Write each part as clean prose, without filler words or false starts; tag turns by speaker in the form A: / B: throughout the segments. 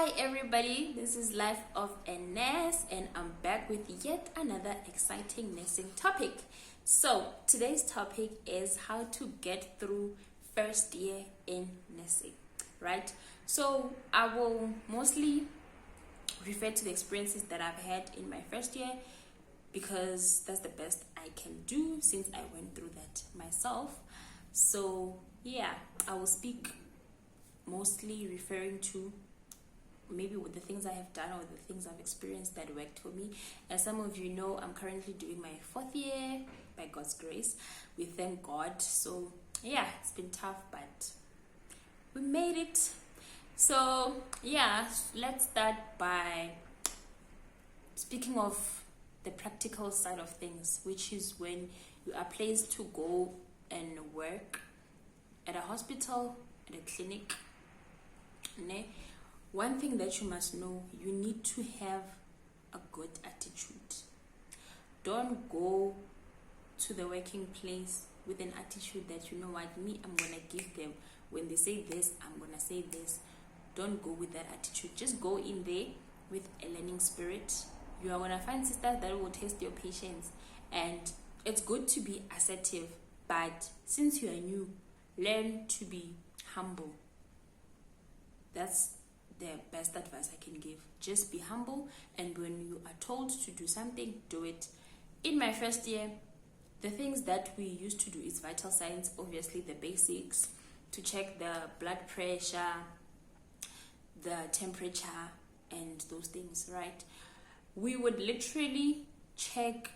A: Hi everybody, this is Life of a Nurse and I'm back with yet another exciting nursing topic. So today's topic is how to get through first year in nursing, right? So I will mostly refer to the experiences that I've had in my first year because that's the best I can do since I went through that myself. So yeah, I will speak mostly referring to maybe with the things I have done or the things I've experienced that worked for me. As some of you know, I'm currently doing my 4th year by God's grace. We thank God. So yeah, it's been tough, but we made it. So yeah, let's start by speaking of the practical side of things, which is when you are placed to go and work at a hospital, at a clinic. One thing that you must know, you need to have a good attitude. Don't go to the working place with an attitude that, you know what, I'm going to give them. When they say this, I'm going to say this. Don't go with that attitude. Just go in there with a learning spirit. You are going to find sisters that will test your patience. And it's good to be assertive. But since you are new, learn to be humble. That's the best advice I can give. Just be humble, and when you are told to do something, do it. In my first year, the things that we used to do is vital signs, obviously the basics, to check the blood pressure, the temperature, and those things, right? We would literally check,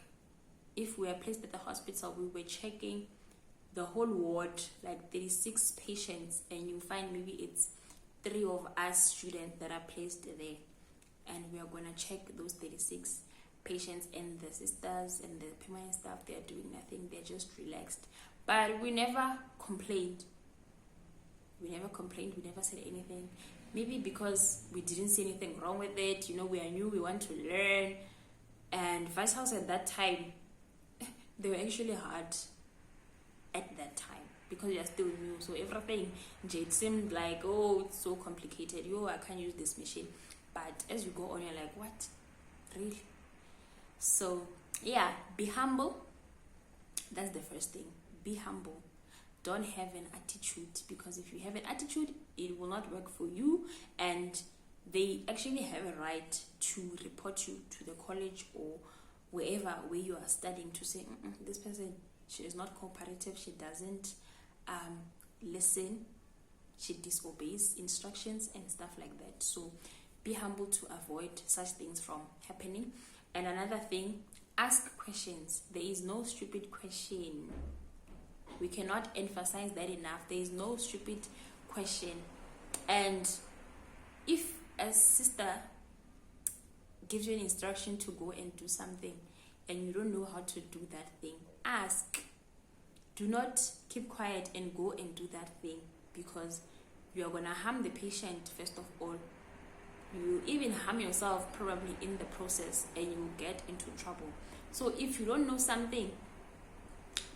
A: if we are placed at the hospital, we were checking the whole ward, like 36 patients, and you find maybe it's 3 of us students that are placed there, and we are going to check those 36 patients, and the sisters and the permanent staff, they are doing nothing, they're just relaxed. But we never complained. We never said anything. Maybe because we didn't see anything wrong with it. We are new, we want to learn. And vitals at that time, they were actually hard at that time, because you're still new, so everything it seemed like, oh, it's so complicated, I can't use this machine. But as you go on, you're like, what, really? So yeah, be humble. That's the first thing. Be humble. Don't have an attitude, because if you have an attitude, it will not work for you, and they actually have a right to report you to the college or wherever where you are studying, to say, this person, she is not cooperative, she doesn't listen, she disobeys instructions and stuff like that. So be humble to avoid such things from happening. And another thing, ask questions. There is no stupid question. We cannot emphasize that enough. There is no stupid question. And if a sister gives you an instruction to go and do something and you don't know how to do that thing, ask. Do not keep quiet and go and do that thing, because you are going to harm the patient first of all. You even harm yourself probably in the process, and you will get into trouble. So if you don't know something,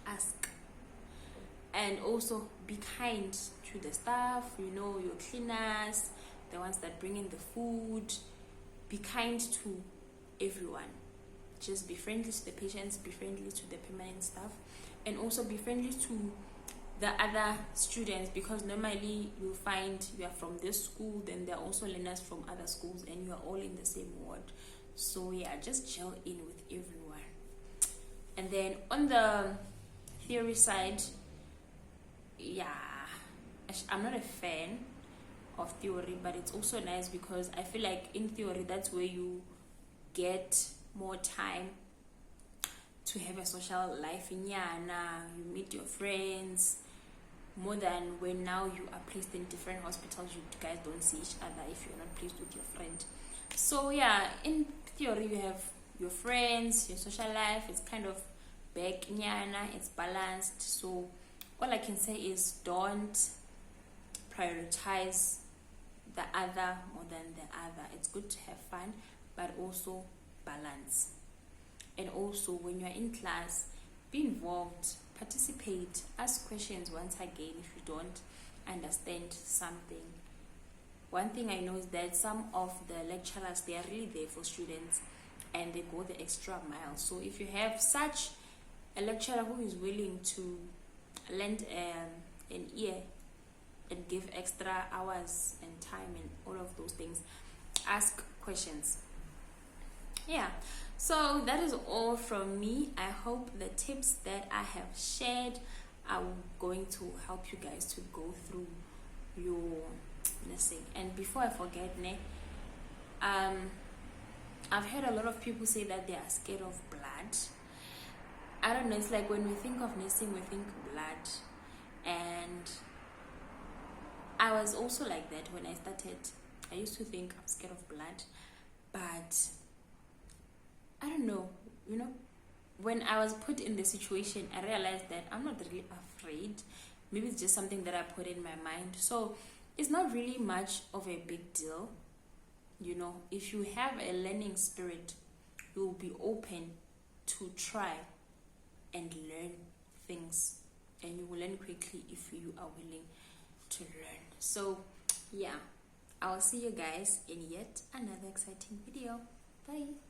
A: ask. And also be kind to the staff, your cleaners, the ones that bring in the food. Be kind to everyone. Just be friendly to the patients, be friendly to the permanent staff, and also be friendly to the other students, because normally you find you are from this school, then there are also learners from other schools, and you are all in the same ward. So yeah, just gel in with everyone. And then on the theory side, yeah, I'm not a fan of theory, but it's also nice because I feel like in theory, that's where you get more time to have a social life in Yana. You meet your friends more than when now you are placed in different hospitals. You guys don't see each other if you're not placed with your friend. So yeah, in theory you have your friends, your social life. It's kind of back in Yana, it's balanced. So all I can say is don't prioritize the other more than the other. It's good to have fun, but also balance. And also when you're in class, be involved, participate, ask questions once again if you don't understand something. one thing I know is that some of the lecturers, they are really there for students and they go the extra mile. So if you have such a lecturer who is willing to lend an ear and give extra hours and time and all of those things, ask questions. Yeah, so that is all from me. I hope the tips that I have shared are going to help you guys to go through your nursing. And before I forget, I've heard a lot of people say that they are scared of blood. I don't know, it's like when we think of nursing, we think blood. And I was also like that when I started. I used to think I'm scared of blood, but I don't know, when I was put in the situation, I realized that I'm not really afraid. Maybe it's just something that I put in my mind. So it's not really much of a big deal. If you have a learning spirit, you will be open to try and learn things, and you will learn quickly if you are willing to learn. So yeah, I'll see you guys in yet another exciting video. Bye.